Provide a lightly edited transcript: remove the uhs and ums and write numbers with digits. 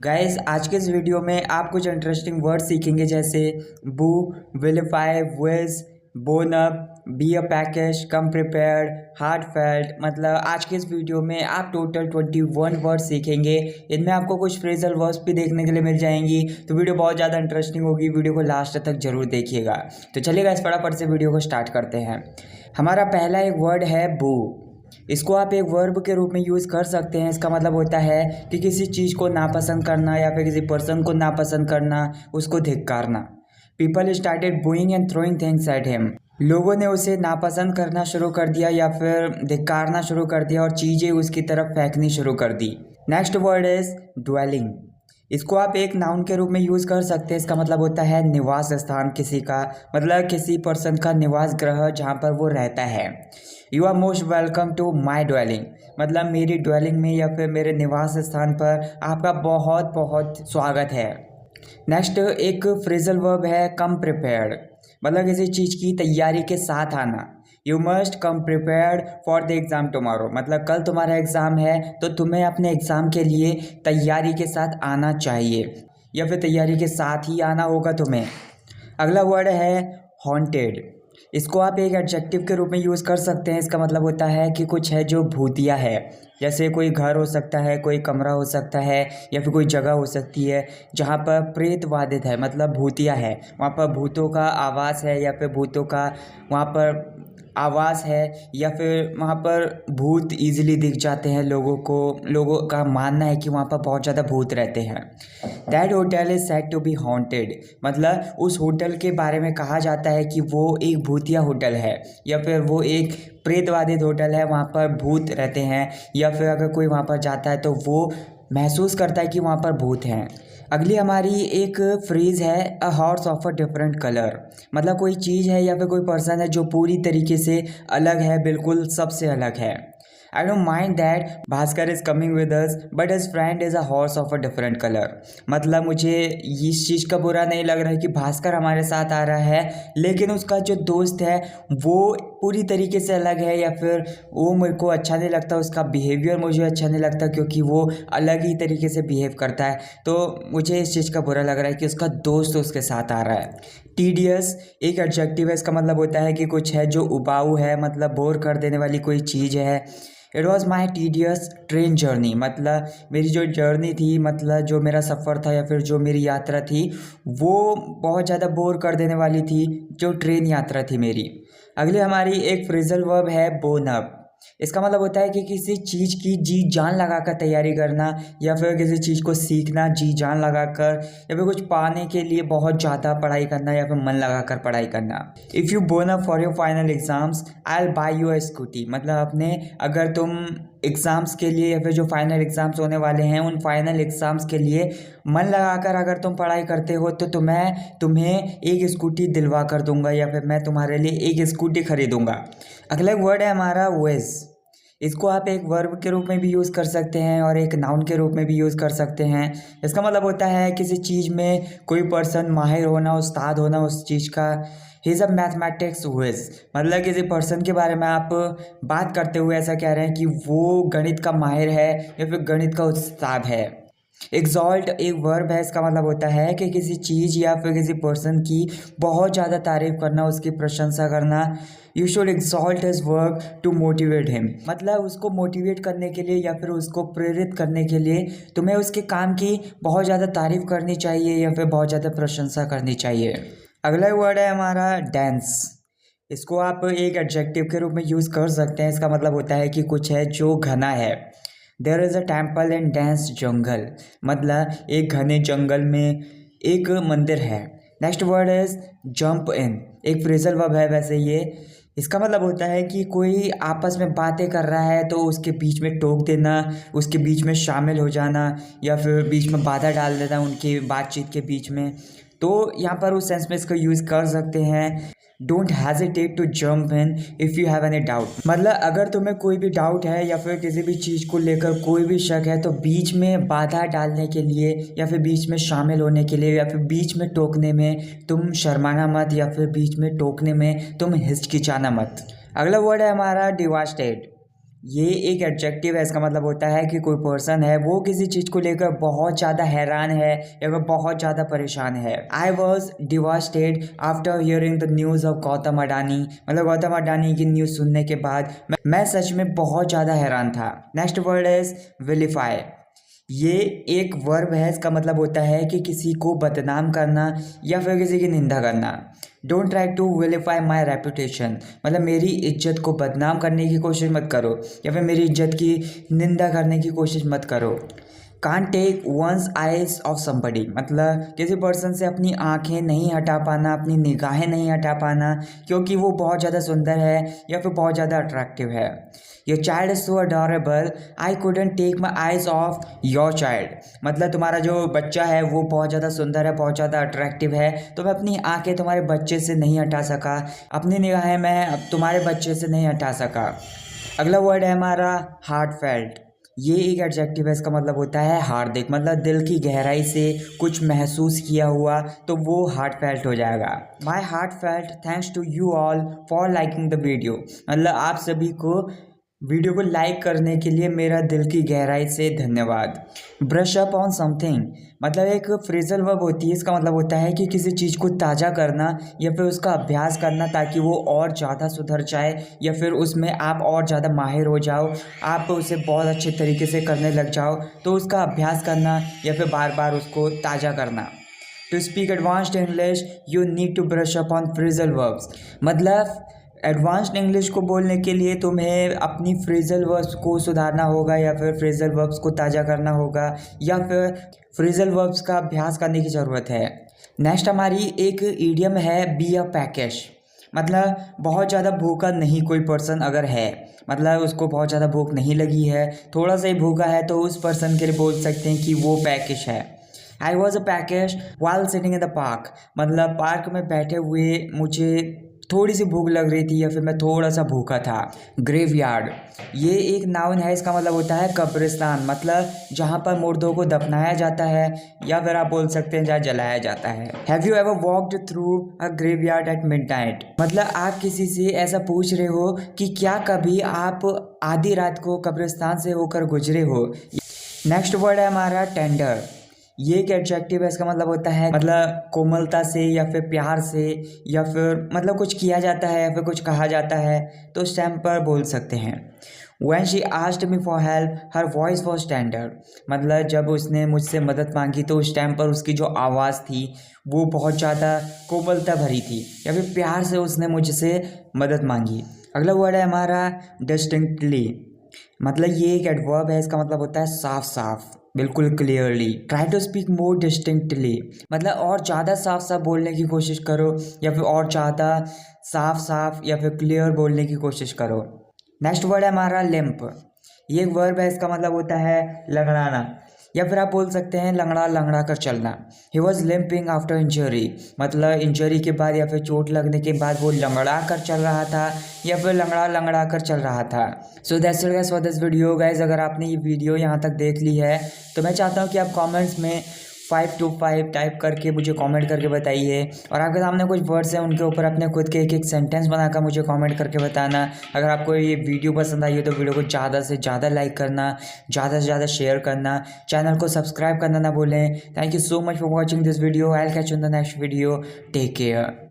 Guys आज के इस वीडियो में आप कुछ इंटरेस्टिंग वर्ड सीखेंगे जैसे boo, vilify, whiz, bone up, be a package, come prepared, heartfelt. मतलब आज के इस वीडियो में आप टोटल 21 वर्ड सीखेंगे। इनमें आपको कुछ फ्रेजल वर्ड्स भी देखने के लिए मिल जाएंगी। तो वीडियो बहुत ज़्यादा इंटरेस्टिंग होगी, वीडियो को लास्ट तक जरूर देखिएगा। तो चलिएगा इस फटाफट से वीडियो को स्टार्ट करते हैं। हमारा पहला एक वर्ड है बू। इसको आप एक वर्ब के रूप में यूज़ कर सकते हैं। इसका मतलब होता है कि किसी चीज़ को नापसंद करना या फिर किसी पर्सन को नापसंद करना, उसको धिक्कारना। People started booing and throwing things at him. लोगों ने उसे नापसंद करना शुरू कर दिया या फिर धिक्कारना शुरू कर दिया और चीज़ें उसकी तरफ फेंकनी शुरू कर दी। Next word is dwelling. इसको आप एक नाउन के रूप में यूज़ कर सकते हैं। इसका मतलब होता है निवास स्थान किसी का, मतलब किसी पर्सन का निवास गृह जहाँ पर वो रहता है। You are most welcome to my dwelling, मतलब मेरी ड्वेलिंग में या फिर मेरे निवास स्थान पर आपका बहुत बहुत स्वागत है। नेक्स्ट एक फ्रेजल वर्ब है कम प्रिपेयर्ड, मतलब किसी चीज़ की तैयारी के साथ आना। You must come prepared for the exam tomorrow, मतलब कल तुम्हारा एग्ज़ाम है तो तुम्हें अपने एग्ज़ाम के लिए तैयारी के साथ आना चाहिए या फिर तैयारी के साथ ही आना होगा तुम्हें। अगला वर्ड है हॉन्टेड। इसको आप एक एडजेक्टिव के रूप में यूज़ कर सकते हैं। इसका मतलब होता है कि कुछ है जो भूतिया है, जैसे कोई घर हो सकता है, कोई कमरा हो सकता है या फिर कोई जगह हो सकती है जहाँ पर प्रेत वादित है, मतलब भूतिया है, वहाँ पर भूतों का आवास है या फिर भूतों का वहाँ पर आवास है या फिर वहाँ पर भूत इजीली दिख जाते हैं लोगों को। लोगों का मानना है कि वहाँ पर बहुत ज़्यादा भूत रहते हैं। That hotel is said to be haunted, मतलब उस होटल के बारे में कहा जाता है कि वो एक भूतिया होटल है या फिर वो एक प्रेतवादित होटल है, वहाँ पर भूत रहते हैं या फिर अगर कोई वहाँ पर जाता है तो वो महसूस करता है कि वहाँ पर भूत हैं। अगली हमारी एक फ्रेज़ है a horse of a different colour, मतलब कोई चीज़ है या फिर कोई पर्सन है जो पूरी तरीके से अलग है, बिल्कुल सबसे अलग है। I don't mind that Bhaskar is coming with us but his friend is a horse of a different colour, मतलब मुझे इस चीज़ का बुरा नहीं लग रहा है कि भास्कर हमारे साथ आ रहा है, लेकिन उसका जो दोस्त है वो पूरी तरीके से अलग है या फिर वो मेरे को अच्छा नहीं लगता, उसका बिहेवियर मुझे अच्छा नहीं लगता क्योंकि वो अलग ही तरीके से बिहेव करता है। तो मुझे इस चीज़ का बुरा लग रहा है कि उसका दोस्त उसके साथ आ रहा है। टीडियस एक एडजेक्टिव है। इसका मतलब होता है कि कुछ है जो उबाऊ है, मतलब बोर कर देने वाली कोई चीज़ है। It was my tedious train journey, मतलब मेरी जो जर्नी थी, मतलब जो मेरा सफ़र था या फिर जो मेरी यात्रा थी वो बहुत ज़्यादा बोर कर देने वाली थी, जो ट्रेन यात्रा थी मेरी। अगली हमारी एक फ्रेजल वर्ब है बोन अप। इसका मतलब होता है कि किसी चीज़ की जी जान लगाकर तैयारी करना या फिर किसी चीज़ को सीखना जी जान लगाकर या फिर कुछ पाने के लिए बहुत ज़्यादा पढ़ाई करना या फिर मन लगाकर पढ़ाई करना। If you bone up for your final exams I will buy you a scooty, मतलब अपने अगर तुम एग्ज़ाम्स के लिए या फिर जो फाइनल एग्ज़ाम्स होने वाले हैं उन फाइनल एग्ज़ाम्स के लिए मन लगाकर अगर तुम पढ़ाई करते हो तो मैं तुम्हें एक स्कूटी दिलवा कर दूंगा या फिर मैं तुम्हारे लिए एक स्कूटी खरीदूंगा। अगला वर्ड है हमारा विज। इसको आप एक वर्ब के रूप में भी यूज़ कर सकते हैं और एक नाउन के रूप में भी यूज़ कर सकते हैं। इसका मतलब होता है किसी चीज़ में कोई पर्सन माहिर होना, उस्ताद होना उस चीज़ का। He is a mathematics whiz, मतलब किसी पर्सन के बारे में आप बात करते हुए ऐसा कह रहे हैं कि वो गणित का माहिर है या फिर गणित का उस्ताद है। एग्जॉल्ट एक वर्ब है। इसका मतलब होता है कि किसी चीज़ या फिर किसी पर्सन की बहुत ज़्यादा तारीफ करना, उसकी प्रशंसा करना। You should exalt his work to motivate him, मतलब उसको मोटिवेट करने के लिए या फिर उसको प्रेरित करने के लिए तुम्हें उसके काम की बहुत ज़्यादा तारीफ करनी चाहिए या फिर बहुत ज़्यादा प्रशंसा करनी चाहिए। अगला वर्ड है हमारा डांस। इसको आप एक एडजेक्टिव के रूप में यूज़ कर सकते हैं। इसका मतलब होता है कि कुछ है जो घना है। There is a temple in dense jungle, मतलब एक घने जंगल में एक मंदिर है। Next word is jump in, एक फ्रेजल वर्ब है वैसे ये। इसका मतलब होता है कि कोई आपस में बातें कर रहा है तो उसके बीच में टोक देना, उसके बीच में शामिल हो जाना या फिर बीच में बाधा डाल देना उनकी बातचीत के बीच में। तो यहाँ पर उस सेंस में इसको यूज़ कर सकते हैं। Don't hesitate to jump in if you have any doubt, मतलब अगर तुम्हें कोई भी डाउट है या फिर किसी भी चीज़ को लेकर कोई भी शक है तो बीच में बाधा डालने के लिए या फिर बीच में शामिल होने के लिए या फिर बीच में टोकने में तुम शर्माना मत या फिर बीच में टोकने में तुम हिचकिचाना मत। अगला वर्ड है हमारा डिवास्टेट। ये एक एडजेक्टिव है, इसका मतलब होता है कि कोई पर्सन है वो किसी चीज़ को लेकर बहुत ज़्यादा हैरान है या फिर बहुत ज़्यादा परेशान है। I was devastated after hearing the news of Gautam Adani, मतलब गौतम अडानी की न्यूज़ सुनने के बाद मैं सच में बहुत ज़्यादा हैरान था। Next word is vilify. ये एक वर्ब है, इसका मतलब होता है कि किसी को बदनाम करना या फिर किसी की निंदा करना। Don't try to vilify my reputation, मतलब मेरी इज्जत को बदनाम करने की कोशिश मत करो या फिर मेरी इज्जत की निंदा करने की कोशिश मत करो। Can't take one's eyes off somebody, मतलब किसी पर्सन से अपनी आंखें नहीं हटा पाना, अपनी निगाहें नहीं हटा पाना क्योंकि वो बहुत ज़्यादा सुंदर है या फिर बहुत ज़्यादा अट्रैक्टिव है। Your child is so adorable I couldn't take my eyes off your child, मतलब तुम्हारा जो बच्चा है वो बहुत ज़्यादा सुंदर है, बहुत ज़्यादा अट्रैक्टिव है, तो मैं अपनी आंखें तुम्हारे बच्चे से नहीं हटा सका, अपनी निगाहें मैं तुम्हारे बच्चे से नहीं हटा सका। अगला वर्ड है हमारा हार्ट फेल्ट। ये एक एडजेक्टिव है, इसका मतलब होता है हार्दिक, मतलब दिल की गहराई से कुछ महसूस किया हुआ तो वो हार्ट फेल्ट हो जाएगा। My heart felt thanks to you all for liking the video, मतलब आप सभी को वीडियो को लाइक करने के लिए मेरा दिल की गहराई से धन्यवाद। ब्रश अप ऑन समथिंग, मतलब एक फ्रेजल वर्ब होती है, इसका मतलब होता है कि किसी चीज़ को ताज़ा करना या फिर उसका अभ्यास करना ताकि वो और ज़्यादा सुधर जाए या फिर उसमें आप और ज़्यादा माहिर हो जाओ, आप उसे बहुत अच्छे तरीके से करने लग जाओ, तो उसका अभ्यास करना या फिर बार बार उसको ताज़ा करना। To speak advanced English you need to brush up on phrasal verbs, मतलब एडवांस्ड इंग्लिश को बोलने के लिए तुम्हें अपनी फ्रेजल वर्ब्स को सुधारना होगा या फिर फ्रेजल वर्ब्स को ताज़ा करना होगा या फिर फ्रेजल वर्ब्स का अभ्यास करने की ज़रूरत है। नेक्स्ट हमारी एक ईडियम है बी अ पैकेज, मतलब बहुत ज़्यादा भूखा नहीं कोई पर्सन अगर है, मतलब उसको बहुत ज़्यादा भूख नहीं लगी है, थोड़ा सा ही भूखा है, तो उस पर्सन के लिए बोल सकते हैं कि वो पैकेज है। I was a package while sitting in the park, मतलब पार्क में बैठे हुए मुझे थोड़ी सी भूख लग रही थी या फिर मैं थोड़ा सा भूखा था। ग्रेवयार्ड, ये एक नाउन है, इसका मतलब होता है कब्रिस्तान, मतलब जहाँ पर मुर्दों को दफनाया जाता है या फिर आप बोल सकते हैं जहाँ जलाया जाता है। Have you ever walked through a graveyard at midnight, मतलब आप किसी से ऐसा पूछ रहे हो कि क्या कभी आप आधी रात को कब्रिस्तान से होकर गुजरे हो। नेक्स्ट वर्ड है हमारा टेंडर। ये एक एडजेक्टिव है, इसका मतलब होता है मतलब कोमलता से या फिर प्यार से या फिर मतलब कुछ किया जाता है या फिर कुछ कहा जाता है, तो उस टाइम पर बोल सकते हैं। When she asked me for help, her voice was tender, मतलब जब उसने मुझसे मदद मांगी तो उस टाइम पर उसकी जो आवाज़ थी वो बहुत ज़्यादा कोमलता भरी थी या फिर प्यार से उसने मुझसे मदद मांगी। अगला वर्ड है हमारा डिस्टिंक्टली, मतलब ये एक एडवर्ब है, इसका मतलब होता है साफ साफ, बिल्कुल clearly. Try to speak more distinctly, मतलब और ज़्यादा साफ साफ बोलने की कोशिश करो या फिर और ज़्यादा साफ साफ या फिर क्लियर बोलने की कोशिश करो। नेक्स्ट वर्ड है हमारा लिम्प। ये एक वर्ब है, इसका मतलब होता है लंगड़ाना या फिर आप बोल सकते हैं लंगड़ा लंगड़ा कर चलना। He was limping after injury, मतलब इंजरी के बाद या फिर चोट लगने के बाद वो लंगड़ा कर चल रहा था या फिर लंगड़ा लंगड़ा कर चल रहा था। So that's it guys for this video. Guys अगर आपने ये वीडियो यहाँ तक देख ली है तो मैं चाहता हूँ कि आप कॉमेंट्स में 5 to 5 टाइप करके मुझे कमेंट करके बताइए, और आपके सामने कुछ वर्ड्स हैं उनके ऊपर अपने खुद के एक एक सेंटेंस बनाकर मुझे कमेंट करके बताना। अगर आपको ये वीडियो पसंद आई हो तो वीडियो को ज़्यादा से ज़्यादा लाइक करना, ज़्यादा से ज़्यादा शेयर करना, चैनल को सब्सक्राइब करना ना भूलें। Thank you so much for watching this video. I will catch you in the next video. Take care.